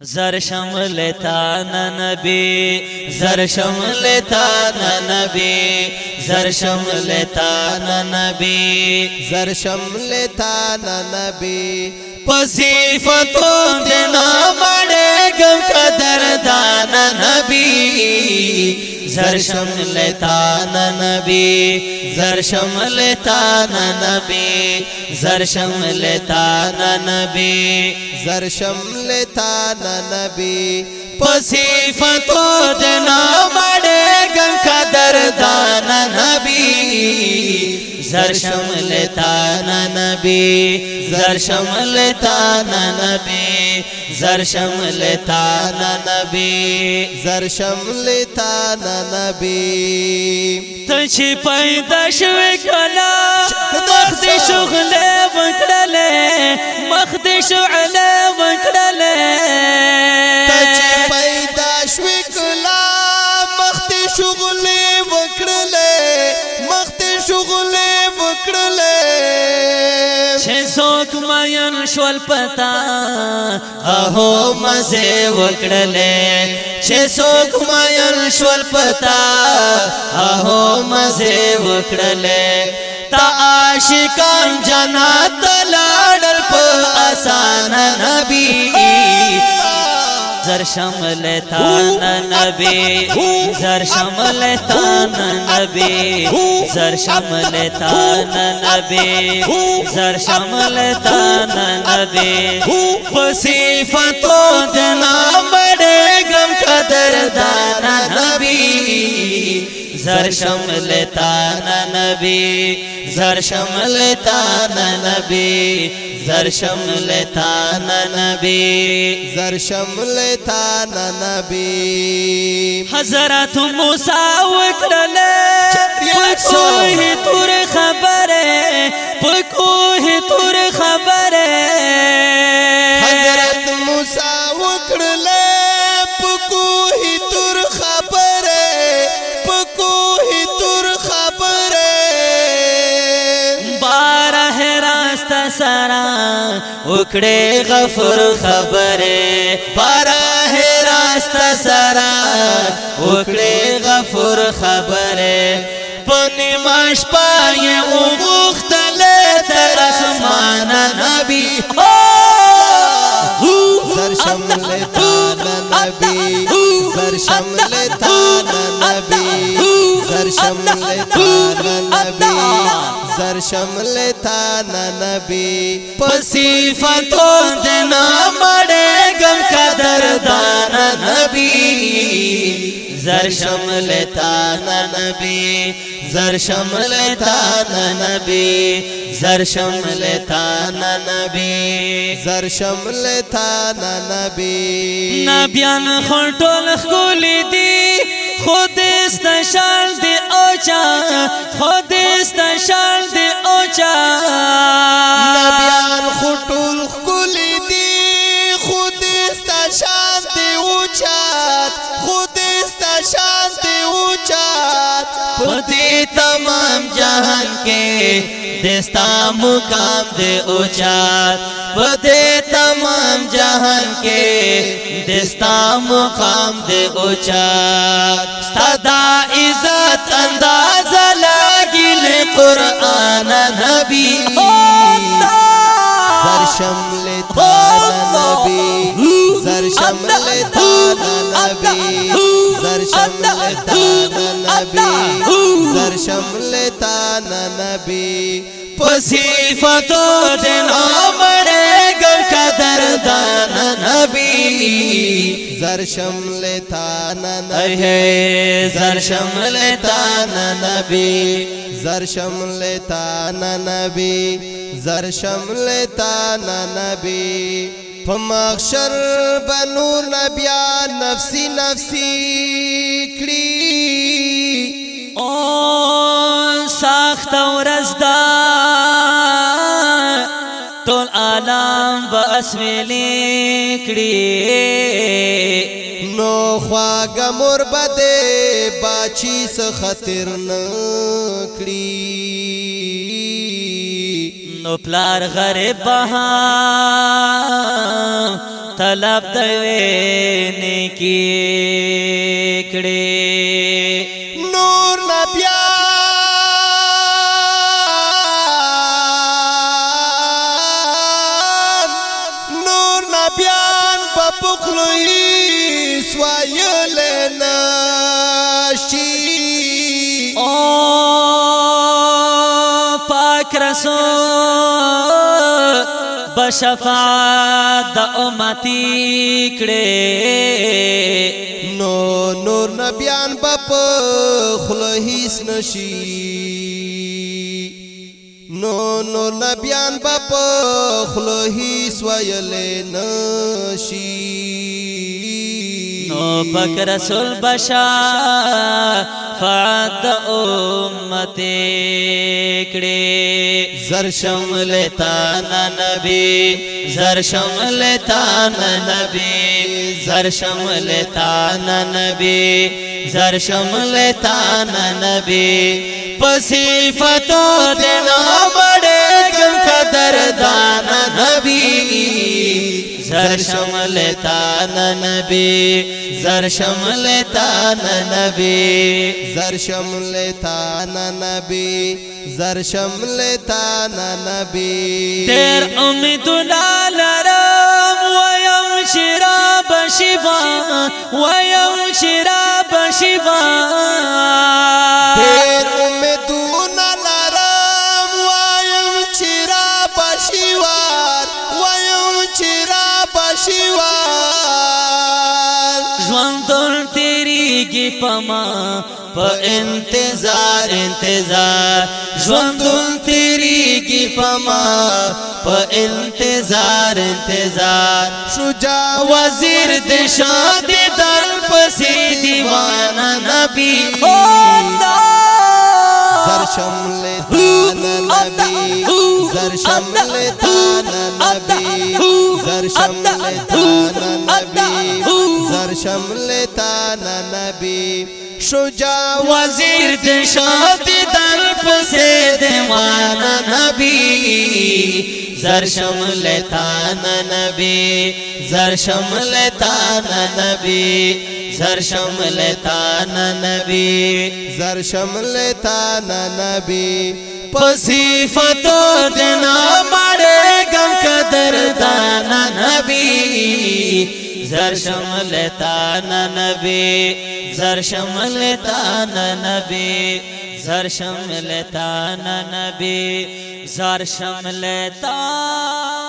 زر شمل تانا نبی زر شمل تانا نبی زر شمل تانا نبی زر شمل تانا نبی پصیفتوں دینا مڑے گم قدر دانا نبی زر شمل تانا نبی زر شمل تانا نبی زر شمل تانا نبی زر شمل تانا نبی پصیفتوں دینا مڑے گم قدر دانا نبی زر شمل تانا نبی زر شمل تانا نبی زر شمل تانا نبی زر شمل تانا نبی تچ پیدا شوی کلا مخد شغل وکړلې مخد شغل وکړلې تچ پیدا شوی کلا مخت شغل وکړلې مخت شغل وکړلې چې څوک ماین شول پتا اهو مزه وکړلې چې څوک ماین شول پتا اهو مزه وکړلې تا عاشقان جنت لاړل په آسان نبی زر شمل تانا نبی زر شمل تانا نبی زر شمل تانا نبی زر شمل تانا نبی صفتوں دینا بڑے گم قدر دانا نبی زر شمل تانا نبی زر شمل تانا نبی زر شمل تانا نبی زر شمل تانا نبی حضرت موسیٰ وکړلې پکوه تور خبره پکوه تور خبره حضرت موسیٰ وکړلې پکوه تور خبره پکوه تور خبره بارہ راست سرا وکړې غفور خبره بارہ راست سرا وکړې غفور خبره پنی ماش پای او غختلې تر اسمان نبی زر شمل تانا نبی زر شمل تانا نبی زر شمل تانا نبی زر شمل تانا نبی صفتوں دینا مڑے گم قدر دانا نبی زر شمل تانا نبی زر شمل تانا نبی زر شمل تانا نبی زر شمل تانا نبی نبیان خلطول خگولی دی خود استشال دی اوچا خود استشال دی اوچا نبیان خطول خگولی دی خود استشال دی اوچات خود استشال دی اوچات پتی تمام جہان کے دستا مقام دے اوچات پتی تمام جہان کے دستا مقام دے اوچات ستدا عزت انداز لگل قرآن نبی زر شمل تانا نبی زر شمل تانا نبی زر شمل تانا نبی زر شمل تانا نبی صفتوں دینا بڑے گم قدر دانا نبی زر شمل تانا نبی زر شمل تانا نبی زر شمل تانا نبی زر شمل تانا نبی فمخشر بنور نبیان نفسی نفسی کړي او ساخت ورزدا ټول عالم باسویلی کړي نو خواږه مور بده باچی څه خطر نه کړي نو پلار غریب بها طلب دوی نیکی کړي نور نبیان بپخلوی سوایل نشی او پاک رسول بشفاعت د امتی کړي نور نبیان بپخلوی نشی نور نبیان بپخلوی سوایل نشی نو پاک رسول بشفاعت د امتی کړي زر شمل تانا نبی زر شمل تانا نبی زر شمل تانا نبی زر شمل تانا نبی پصفتو دینا بڑے گم قدر دانا نبی زر شمل تانا نبی زر شمل تانا نبی زر شمل تانا نبی زر شمل تانا نبی تیر امیدنا لرم ویم شراب شیبا ویم شراب شیبا تیر امیدنا لرم ویم شراب شیوار ویم شراب شیوار ژوندون تیریږي پما په انتظار انتظار ژوندون تیریږي پما په انتظار انتظار شجاع وزیر د شاد در پسې دیوانه نبی زر شمل تانا نبی زر شمل تانا نبی زر شمل تانا نبی زر شمل تانا نبی شجاع وزیر د شاد در پسې دیوانه نبی زر شمل تانا نبی زر شمل تانا نبی زر شمل تانا نبی زر شمل تانا نبی پصفتو دینا مڑے گم قدر دانا نبی زر شمل تانا نبی زر شمل تانا نبی زر شمل تانا نبی زر شمل تانا